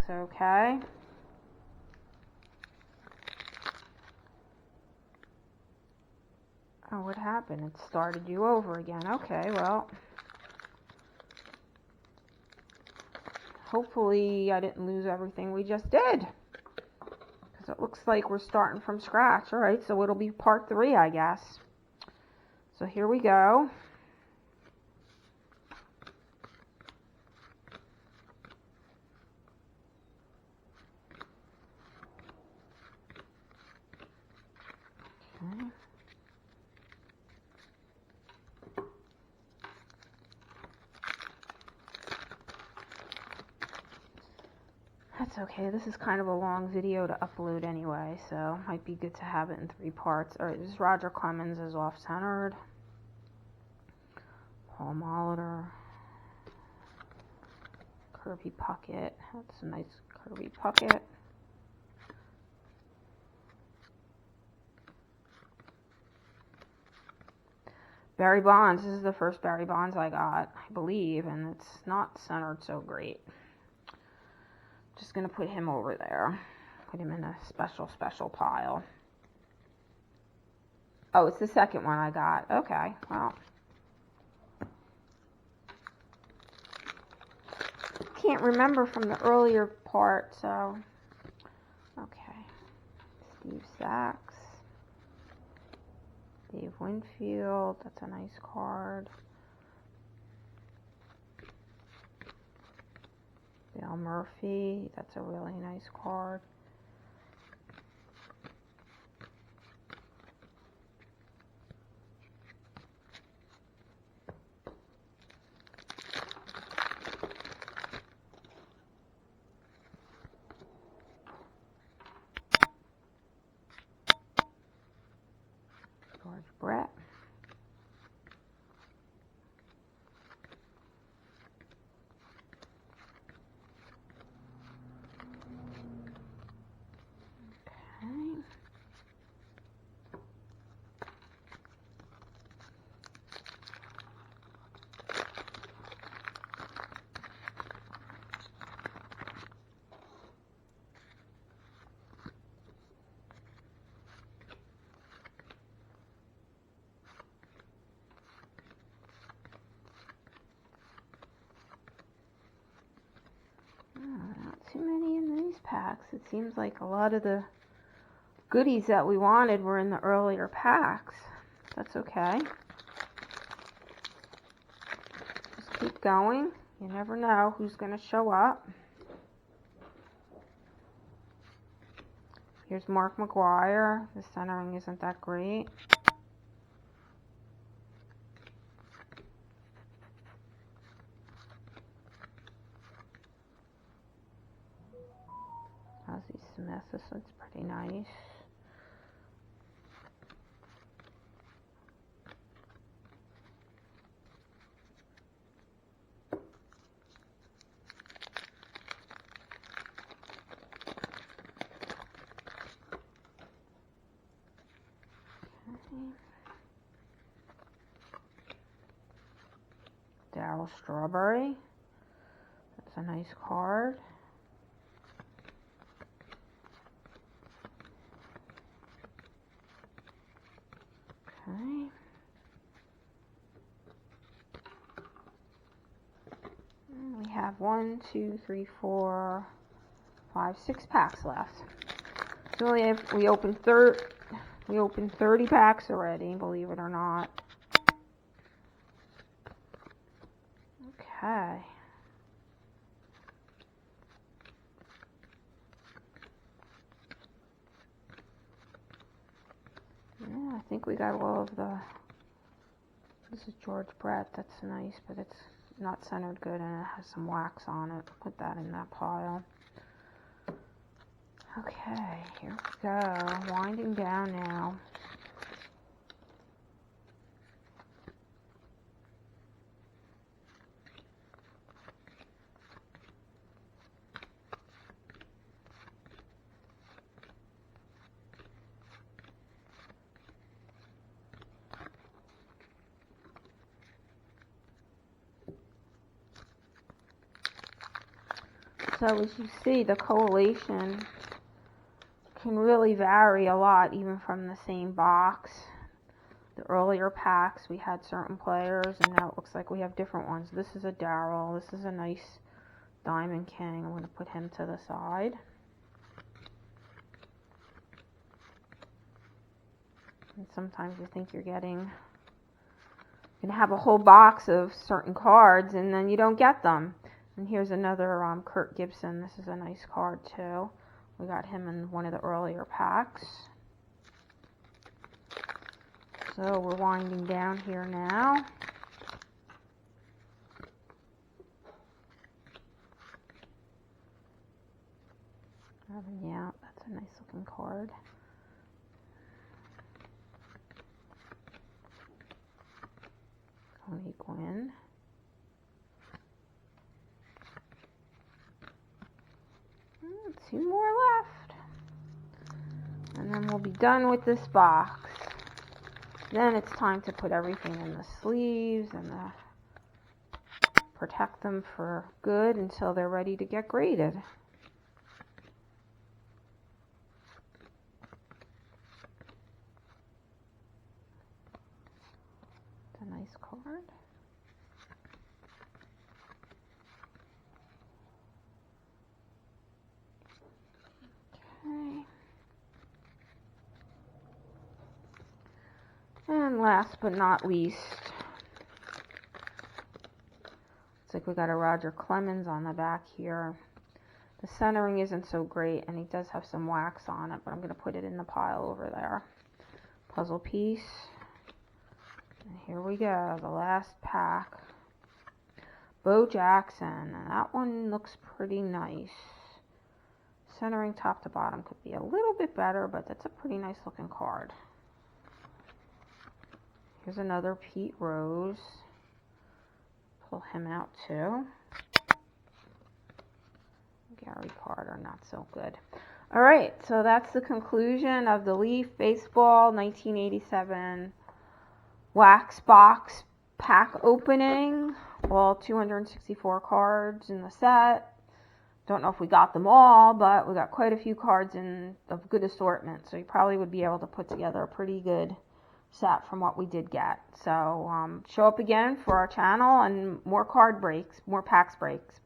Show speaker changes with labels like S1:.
S1: That's okay. Oh, what happened? It started you over again. Okay, well, hopefully I didn't lose everything we just did, because it looks like we're starting from scratch. All right, so it'll be part 3, I guess. So here we go. Okay. That's okay. This is kind of a long video to upload anyway, so it might be good to have it in 3 parts. All right, this is Roger Clemens is off-centered. Paul Molitor. Kirby Puckett. That's a nice Kirby Puckett. Barry Bonds. This is the first Barry Bonds I got, I believe, and it's not centered so great. Just going to put him over there. Put him in a special pile. Oh, it's the second one I got. Okay, well. Can't remember from the earlier part, so. Okay. Steve Sachs. Dave Winfield. That's a nice card. Dale Murphy, that's a really nice card. George Brett. Not too many in these packs. It seems like a lot of the goodies that we wanted were in the earlier packs. That's okay. Just keep going. You never know who's going to show up. Here's Mark McGwire. The centering isn't that great. Ozzie Smith, this looks pretty nice. Darryl Strawberry. That's a nice card. Okay. And we have 1, 2, 3, 4, 5, 6 packs left. So we opened 30 packs already, believe it or not. Okay. Yeah, I think we got all of the. This is George Brett. That's nice, but it's not centered good and it has some wax on it. Put that in that pile. Okay, here we go. Winding down now. So as you see, the collation can really vary a lot, even from the same box. The earlier packs, we had certain players, and now it looks like we have different ones. This is a Darryl. This is a nice Diamond King. I'm going to put him to the side. And sometimes you think you're going to have a whole box of certain cards, and then you don't get them. And here's another Kurt Gibson. This is a nice card too. We got him in one of the earlier packs. So we're winding down here now. Yeah, that's a nice looking card. Tony Gwynn. Two more left. And then we'll be done with this box. Then it's time to put everything in the sleeves and protect them for good until they're ready to get graded. It's a nice card. Okay. And last but not least, looks like we got a Roger Clemens on the back here. The centering isn't so great, and he does have some wax on it, but I'm going to put it in the pile over there. Puzzle piece. And here we go, the last pack. Bo Jackson, and that one looks pretty nice. Centering top to bottom could be a little bit better, but that's a pretty nice looking card. Here's another Pete Rose. Pull him out too. Gary Carter, not so good. All right, so that's the conclusion of the Leaf Baseball 1987 wax box pack opening. All 264 cards in the set. Don't know if we got them all, but we got quite a few cards of good assortment, so you probably would be able to put together a pretty good set from what we did get. So show up again for our channel and more card breaks, more packs breaks.